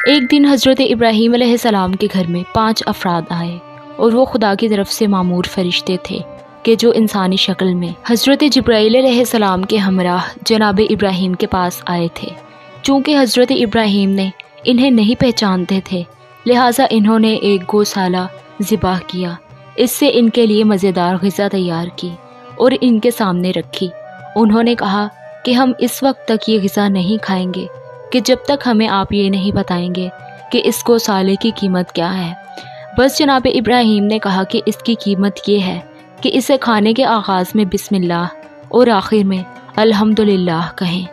ایک دن حضرت ابراہیم علیہ السلام کے گھر میں 5 افراد آئے اور وہ خدا کی طرف سے مامور فرشتے تھے کہ جو انسانی شکل میں حضرت جبرائیل علیہ السلام کے ہمراہ جناب ابراہیم کے پاس آئے تھے۔ چونکہ حضرت ابراہیم نے انہیں نہیں پہچانتے تھے، لہٰذا انہوں نے ایک گوسالہ ذبح کیا، اس سے ان کے لیے مزیدار غذا تیار کی اور ان کے سامنے رکھی۔ انہوں نے کہا کہ ہم اس وقت تک یہ غذا نہیں کھائیں گے کہ جب تک ہمیں آپ یہ نہیں بتائیں گے کہ اس گوسالے کی قیمت کیا ہے۔ بس جناب ابراہیم نے کہا کہ اس کی قیمت یہ ہے کہ اسے کھانے کے آغاز میں بسم اللہ اور آخر میں الحمدللہ کہیں۔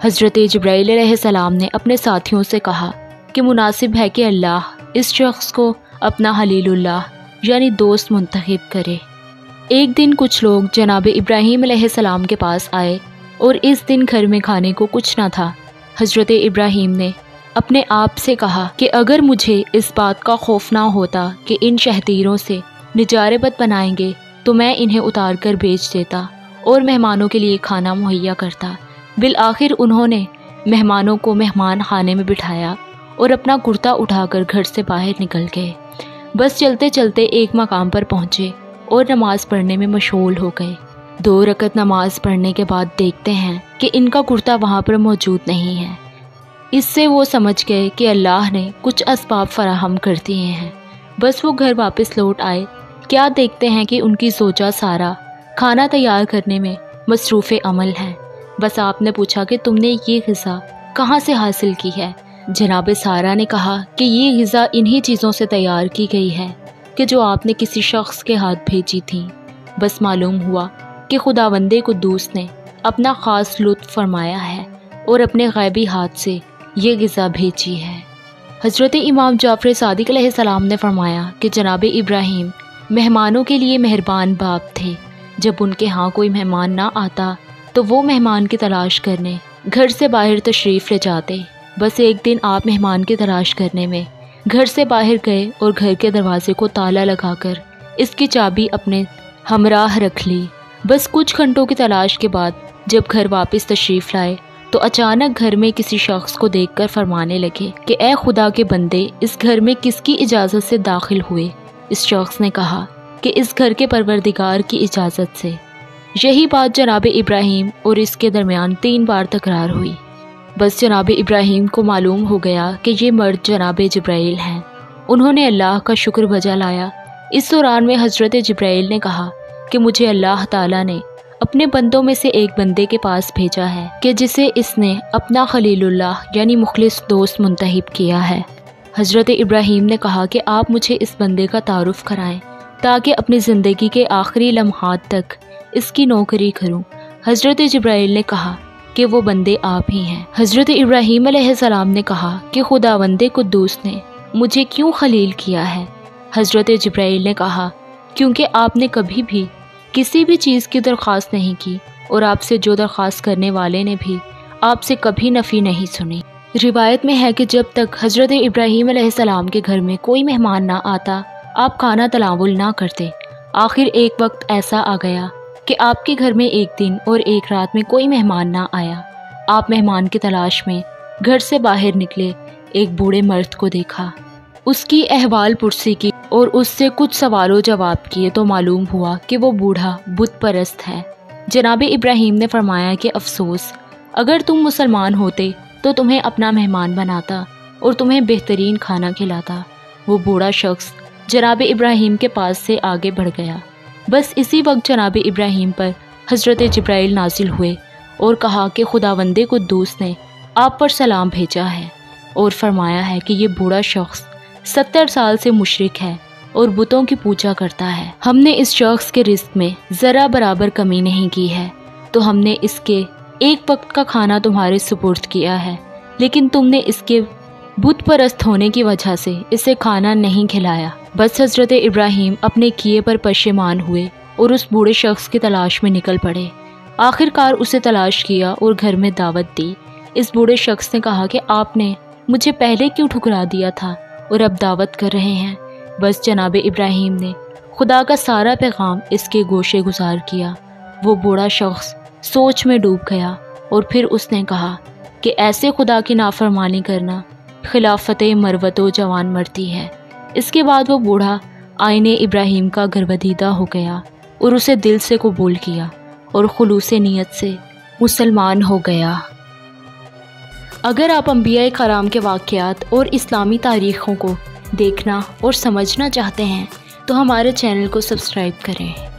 حضرت جبرائیل علیہ السلام نے اپنے ساتھیوں سے کہا کہ مناسب ہے کہ اللہ اس شخص کو اپنا خلیل اللہ یعنی دوست منتخب کرے۔ ایک دن کچھ لوگ جناب ابراہیم علیہ السلام کے پاس آئے اور اس دن گھر میں کھانے کو کچھ نہ تھا۔ حضرت ابراہیم نے اپنے آپ سے کہا کہ اگر مجھے اس بات کا خوف نہ ہوتا کہ ان شہتیروں سے نجاربت بنائیں گے تو میں انہیں اتار کر بیچ دیتا اور مہمانوں کے لیے کھانا مہیا کرتا۔ بالآخر انہوں نے مہمانوں کو مہمان خانے میں بٹھایا اور اپنا کرتا اٹھا کر گھر سے باہر نکل گئے۔ بس چلتے چلتے ایک مقام پر پہنچے اور نماز پڑھنے میں مشغول ہو گئے۔ 2 رکعت نماز پڑھنے کے بعد دیکھتے ہیں کہ ان کا کرتا وہاں پر موجود نہیں ہے۔ اس سے وہ سمجھ گئے کہ اللہ نے کچھ اسباب فراہم کر دیے ہیں۔ بس وہ گھر واپس لوٹ آئے، کیا دیکھتے ہیں کہ ان کی زوجہ سارہ کھانا تیار کرنے میں مصروف عمل ہے۔ بس آپ نے پوچھا کہ تم نے یہ غذا کہاں سے حاصل کی ہے؟ جناب سارہ نے کہا کہ یہ غذا انہی چیزوں سے تیار کی گئی ہے کہ جو آپ نے کسی شخص کے ہاتھ بھیجی تھیں۔ بس معلوم ہوا کہ خداوند قدوس نے اپنا خاص لطف فرمایا ہے اور اپنے غیبی ہاتھ سے یہ غذا بھیجی ہے۔ حضرت امام جعفر صادق علیہ السلام نے فرمایا کہ جناب ابراہیم مہمانوں کے لیے مہربان باپ تھے۔ جب ان کے ہاں کوئی مہمان نہ آتا تو وہ مہمان کی تلاش کرنے گھر سے باہر تشریف لے جاتے۔ بس ایک دن آپ مہمان کی تلاش کرنے میں گھر سے باہر گئے اور گھر کے دروازے کو تالا لگا کر اس کی چابی اپنے ہمراہ رکھ لی۔ بس کچھ گھنٹوں کی تلاش کے بعد جب گھر واپس تشریف لائے تو اچانک گھر میں کسی شخص کو دیکھ کر فرمانے لگے کہ اے خدا کے بندے، اس گھر میں کس کی اجازت سے داخل ہوئے؟ اس شخص نے کہا کہ اس گھر کے پروردگار کی اجازت سے۔ یہی بات جناب ابراہیم اور اس کے درمیان 3 بار تکرار ہوئی۔ بس جناب ابراہیم کو معلوم ہو گیا کہ یہ مرد جناب جبرائیل ہیں۔ انہوں نے اللہ کا شکر بجا لایا۔ اس دوران میں حضرت جبرائیل نے کہا کہ مجھے اللہ تعالیٰ نے اپنے بندوں میں سے ایک بندے کے پاس بھیجا ہے کہ جسے اس نے اپنا خلیل اللہ یعنی مخلص دوست منتخب کیا ہے۔ حضرت ابراہیم نے کہا کہ آپ مجھے اس بندے کا تعارف کرائیں تاکہ اپنی زندگی کے آخری لمحات تک اس کی نوکری کروں۔ حضرت جبرائیل نے کہا کہ وہ بندے آپ ہی ہیں۔ حضرت ابراہیم علیہ السلام نے کہا کہ خداوند قدوس نے مجھے کیوں خلیل کیا ہے؟ حضرت جبرائیل نے کہا کیونکہ آپ نے کبھی بھی کسی بھی چیز کی درخواست نہیں کی اور آپ سے جو درخواست کرنے والے نے بھی آپ سے کبھی نفی نہیں سنی۔ روایت میں ہے کہ جب تک حضرت ابراہیم علیہ السلام کے گھر میں کوئی مہمان نہ آتا آپ کھانا تناول نہ کرتے۔ آخر ایک وقت ایسا آ گیا کہ آپ کے گھر میں ایک دن اور ایک رات میں کوئی مہمان نہ آیا۔ آپ مہمان کی تلاش میں گھر سے باہر نکلے، ایک بوڑھے مرد کو دیکھا، اس کی احوال پرسی کی اور اس سے کچھ سوال و جواب کیے تو معلوم ہوا کہ وہ بوڑھا بت پرست ہے۔ جناب ابراہیم نے فرمایا کہ افسوس، اگر تم مسلمان ہوتے تو تمہیں اپنا مہمان بناتا اور تمہیں بہترین کھانا کھلاتا۔ وہ بوڑھا شخص جناب ابراہیم کے پاس سے آگے بڑھ گیا۔ بس اسی وقت جناب ابراہیم پر حضرت جبرائیل نازل ہوئے اور کہا کہ خداوند قدوس نے آپ پر سلام بھیجا ہے اور فرمایا ہے کہ یہ بوڑھا شخص 70 سال سے مشرک ہے اور بتوں کی پوجا کرتا ہے۔ ہم نے اس شخص کے رزق میں ذرا برابر کمی نہیں کی ہے، تو ہم نے اس کے ایک وقت کا کھانا تمہارے سپرد کیا ہے، لیکن تم نے اس کے بت پرست ہونے کی وجہ سے اسے کھانا نہیں کھلایا۔ بس حضرت ابراہیم اپنے کیے پر پشیمان ہوئے اور اس بوڑھے شخص کی تلاش میں نکل پڑے۔ آخر کار اسے تلاش کیا اور گھر میں دعوت دی۔ اس بوڑھے شخص نے کہا کہ آپ نے مجھے پہلے کیوں ٹھکرا دیا تھا اور اب دعوت کر رہے ہیں؟ بس جناب ابراہیم نے خدا کا سارا پیغام اس کے گوشے گزار کیا۔ وہ بوڑھا شخص سوچ میں ڈوب گیا اور پھر اس نے کہا کہ ایسے خدا کی نافرمانی کرنا خلافت مروت و جوان مرتی ہے۔ اس کے بعد وہ بوڑھا آئین ابراہیم کا گرویدہ ہو گیا اور اسے دل سے قبول کیا اور خلوص نیت سے مسلمان ہو گیا۔ اگر آپ انبیاء کرام کے واقعات اور اسلامی تاریخوں کو دیکھنا اور سمجھنا چاہتے ہیں تو ہمارے چینل کو سبسکرائب کریں۔